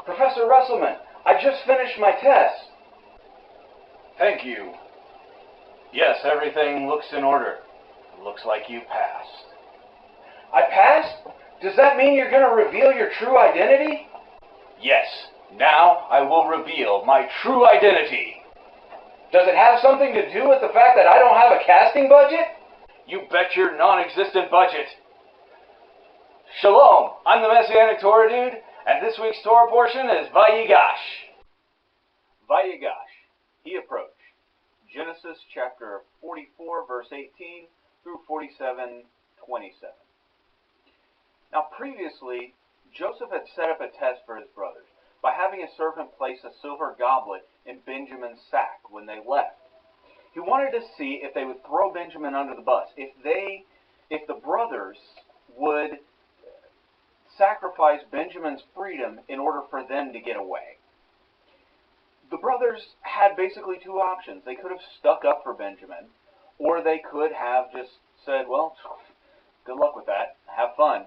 Professor Russellman, I just finished my test. Thank you. Yes, everything looks in order. Looks like you passed. I passed? Does that mean you're going to reveal your true identity? Yes. Now I will reveal my true identity. Does it have something to do with the fact that I don't have a casting budget? You bet your non-existent budget. Shalom, I'm the Messianic Torah dude, and this week's Torah portion is Vayigash. Vayigash, he approached. Genesis chapter 44, verse 18 through 47:27. Now previously, Joseph had set up a test for his brothers by having his servant place a silver goblet in Benjamin's sack when they left. He wanted to see if they would throw Benjamin under the bus, if the brothers would sacrifice Benjamin's freedom in order for them to get away. The brothers had basically two options. They could have stuck up for Benjamin, or they could have just said, well, good luck with that, have fun.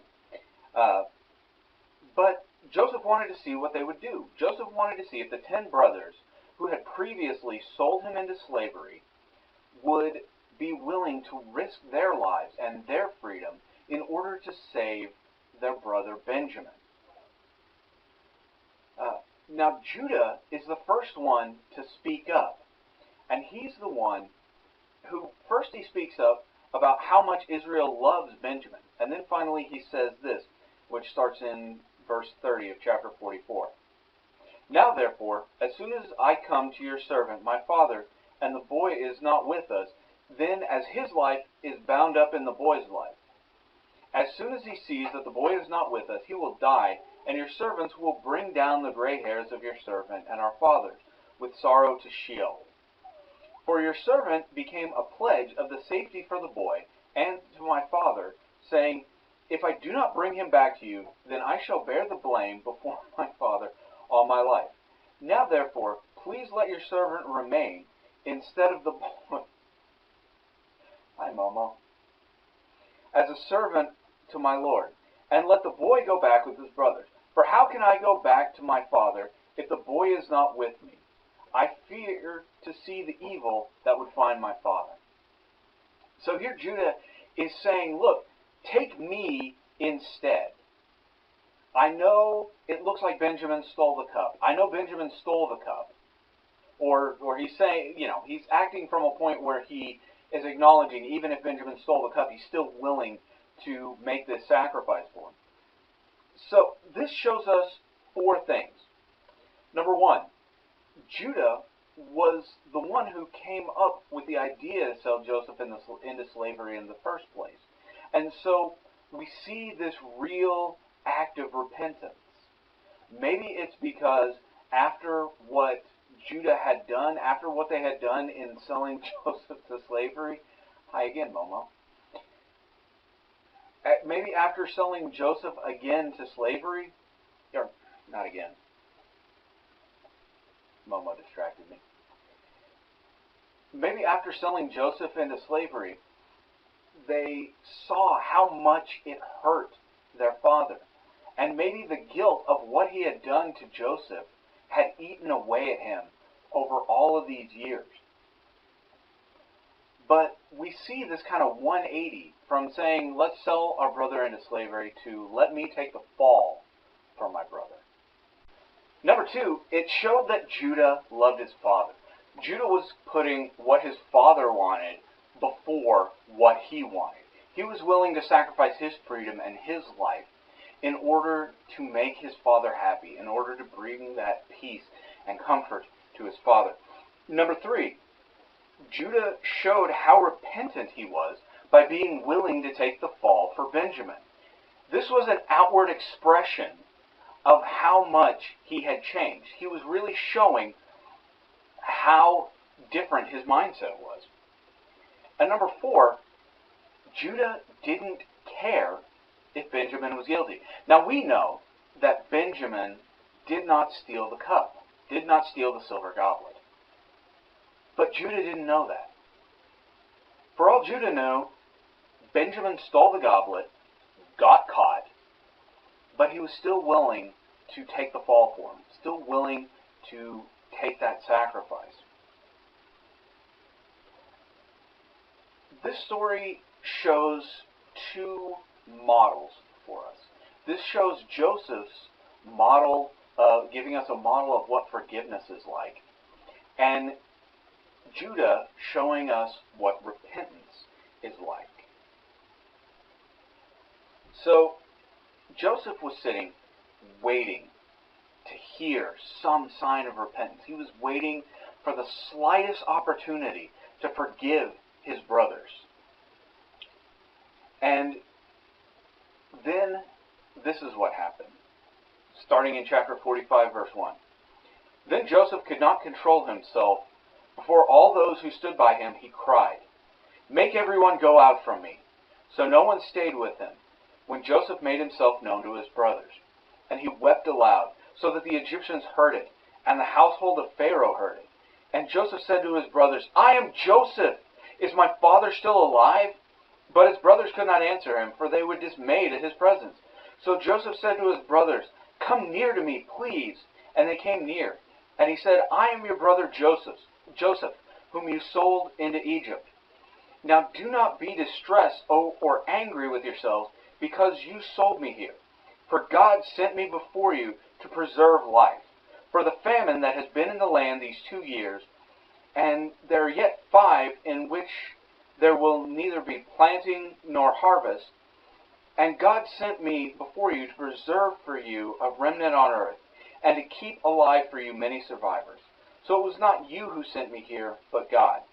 But Joseph wanted to see what they would do. Joseph wanted to see if the 10 brothers who had previously sold him into slavery would be willing to risk their lives and their freedom in order to save their brother Benjamin. Now Judah is the first one to speak up, and he's the one who first he speaks up about how much Israel loves Benjamin, and then finally he says this, which starts in verse 30 of chapter 44. Now therefore, as soon as I come to your servant, my father, and the boy is not with us, then as his life is bound up in the boy's life. As soon as he sees that the boy is not with us, he will die, and your servants will bring down the gray hairs of your servant and our fathers with sorrow to Sheol. For your servant became a pledge of the safety for the boy and to my father, saying, if I do not bring him back to you, then I shall bear the blame before my father all my life. Now therefore, please let your servant remain instead of the boy. Hi, Momo. As a servant to my Lord, and let the boy go back with his brothers. For how can I go back to my father if the boy is not with me? I fear to see the evil that would find my father. So here Judah is saying, look, take me instead. I know it looks like Benjamin stole the cup. I know Benjamin stole the cup. Or he's saying, he's acting from a point where he is acknowledging even if Benjamin stole the cup, he's still willing to make this sacrifice for him. So this shows us four things. Number one, Judah was the one who came up with the idea to sell Joseph into slavery in the first place. And so we see this real act of repentance. Maybe it's because after what Judah had done, after what they had done in selling Joseph to slavery, hi again, Momo. Maybe after selling Joseph again to slavery, or not again. Momo distracted me. Maybe after selling Joseph into slavery, they saw how much it hurt their father. And maybe the guilt of what he had done to Joseph had eaten away at him over all of these years. But we see this kind of 180 from saying, let's sell our brother into slavery to let me take the fall for my brother. Number two, it showed that Judah loved his father. Judah was putting what his father wanted before what he wanted. He was willing to sacrifice his freedom and his life in order to make his father happy, in order to bring that peace and comfort to his father. Number three, Judah showed how repentant he was by being willing to take the fall for Benjamin. This was an outward expression of how much he had changed. He was really showing how different his mindset was. And number four, Judah didn't care if Benjamin was guilty. Now we know that Benjamin did not steal the cup, did not steal the silver goblet. But Judah didn't know that. For all Judah knew, Benjamin stole the goblet, got caught, but he was still willing to take the fall for him, still willing to take that sacrifice. This story shows two models for us. This shows Joseph's model, giving us a model of what forgiveness is like, and Judah showing us what repentance is like. So Joseph was sitting, waiting to hear some sign of repentance. He was waiting for the slightest opportunity to forgive his brothers. And then this is what happened. Starting in chapter 45, verse 1. Then Joseph could not control himself. Before all those who stood by him, he cried, "Make everyone go out from me." So no one stayed with him when Joseph made himself known to his brothers. And he wept aloud, so that the Egyptians heard it, and the household of Pharaoh heard it. And Joseph said to his brothers, "I am Joseph. Is my father still alive?" But his brothers could not answer him, for they were dismayed at his presence. So Joseph said to his brothers, "Come near to me, please." And they came near. And he said, "I am your brother Joseph, whom you sold into Egypt. Now do not be distressed or angry with yourselves, because you sold me here. For God sent me before you to preserve life. For the famine that has been in the land these 2 years, and there are yet 5 in which there will neither be planting nor harvest, and God sent me before you to preserve for you a remnant on earth, and to keep alive for you many survivors. So it was not you who sent me here, but God.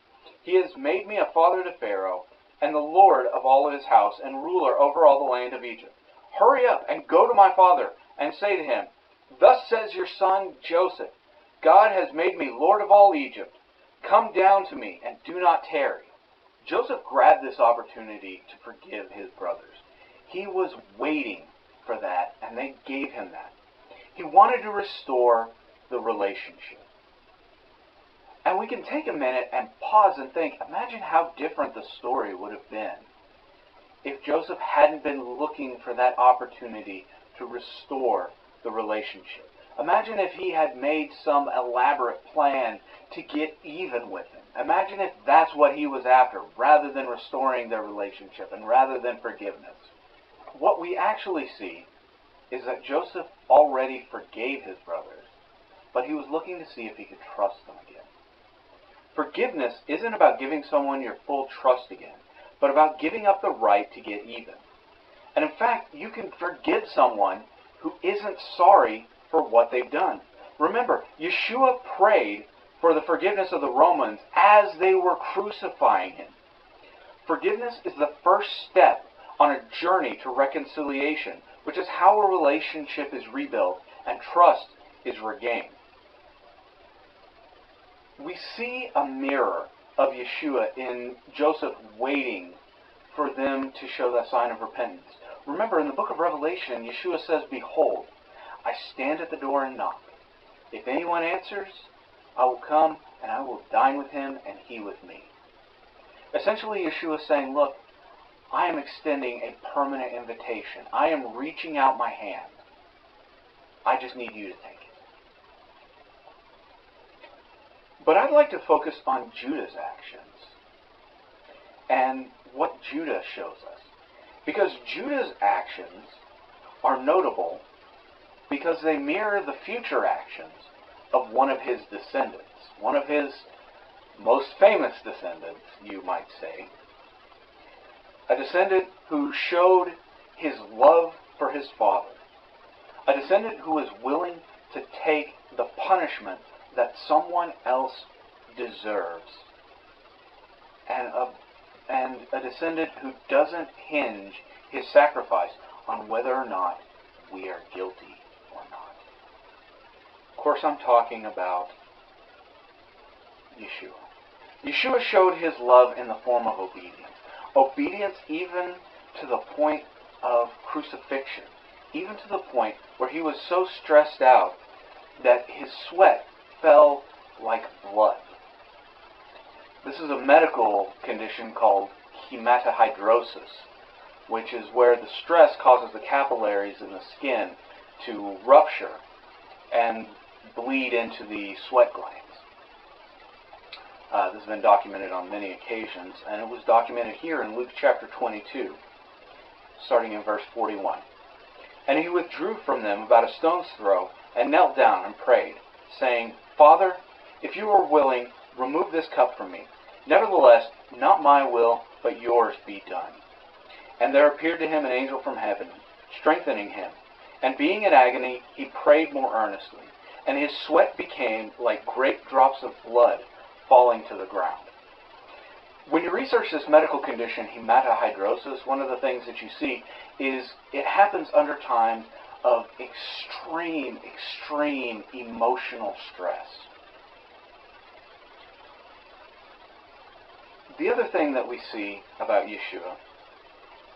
He has made me a father to Pharaoh, and the Lord of all of his house, and ruler over all the land of Egypt. Hurry up and go to my father, and say to him, 'Thus says your son Joseph, God has made me Lord of all Egypt. Come down to me, and do not tarry.'" Joseph grabbed this opportunity to forgive his brothers. He was waiting for that, and they gave him that. He wanted to restore the relationship. And we can take a minute and pause and think, imagine how different the story would have been if Joseph hadn't been looking for that opportunity to restore the relationship. Imagine if he had made some elaborate plan to get even with him. Imagine if that's what he was after, rather than restoring their relationship and rather than forgiveness. What we actually see is that Joseph already forgave his brothers, but he was looking to see if he could trust them again. Forgiveness isn't about giving someone your full trust again, but about giving up the right to get even. And in fact, you can forgive someone who isn't sorry for what they've done. Remember, Yeshua prayed for the forgiveness of the Romans as they were crucifying him. Forgiveness is the first step on a journey to reconciliation, which is how a relationship is rebuilt and trust is regained. We see a mirror of Yeshua in Joseph waiting for them to show that sign of repentance. Remember, in the book of Revelation, Yeshua says, "Behold, I stand at the door and knock. If anyone answers, I will come and I will dine with him and he with me." Essentially, Yeshua is saying, look, I am extending a permanent invitation. I am reaching out my hand. I just need you to take it. But I'd like to focus on Judah's actions and what Judah shows us. Because Judah's actions are notable because they mirror the future actions of one of his descendants, one of his most famous descendants, you might say. A descendant who showed his love for his father. A descendant who was willing to take the punishment that someone else deserves. And a descendant who doesn't hinge his sacrifice on whether or not we are guilty or not. Of course, I'm talking about Yeshua. Yeshua showed his love in the form of obedience. Obedience even to the point of crucifixion. Even to the point where he was so stressed out that his sweat fell like blood. This is a medical condition called hematihydrosis, which is where the stress causes the capillaries in the skin to rupture and bleed into the sweat glands. This has been documented on many occasions, and it was documented here in Luke chapter 22, starting in verse 41. And he withdrew from them about a stone's throw, and knelt down and prayed, saying, Father, if you are willing, remove this cup from me. Nevertheless, not my will, but yours be done. And there appeared to him an angel from heaven, strengthening him. And being in agony, he prayed more earnestly. And his sweat became like great drops of blood falling to the ground. When you research this medical condition, hematihydrosis, one of the things that you see is it happens under times of extreme emotional stress. The other thing that we see about Yeshua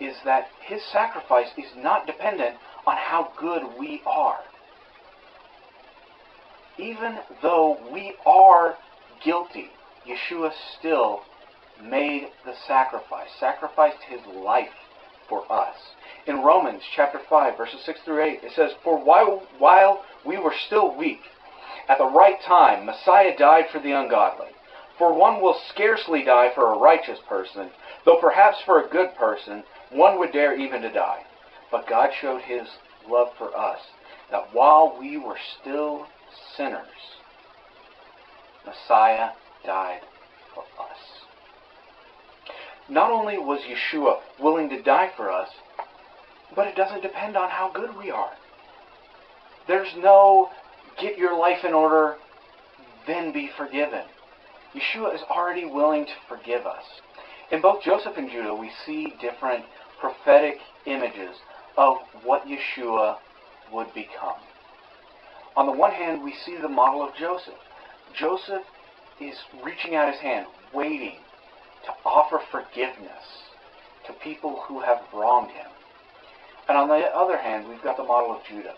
is that his sacrifice is not dependent on how good we are. Even though we are guilty, Yeshua still made the sacrifice, sacrificed his life for us. In Romans chapter 5, verses 6 through 8, it says, For while we were still weak, at the right time Messiah died for the ungodly. For one will scarcely die for a righteous person, though perhaps for a good person one would dare even to die. But God showed his love for us, that while we were still sinners, Messiah died for us. Not only was Yeshua willing to die for us, but it doesn't depend on how good we are. There's no get your life in order, then be forgiven. Yeshua is already willing to forgive us. In both Joseph and Judah, we see different prophetic images of what Yeshua would become. On the one hand, we see the model of Joseph. Joseph is reaching out his hand, waiting to offer forgiveness to people who have wronged him. And on the other hand, we've got the model of Judah.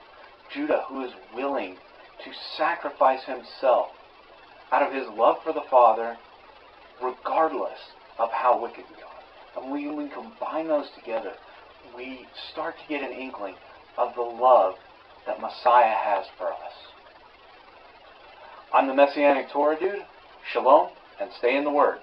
Judah, who is willing to sacrifice himself out of his love for the Father, regardless of how wicked we are. And when we combine those together, we start to get an inkling of the love that Messiah has for us. I'm the Messianic Torah dude. Shalom, and stay in the Word.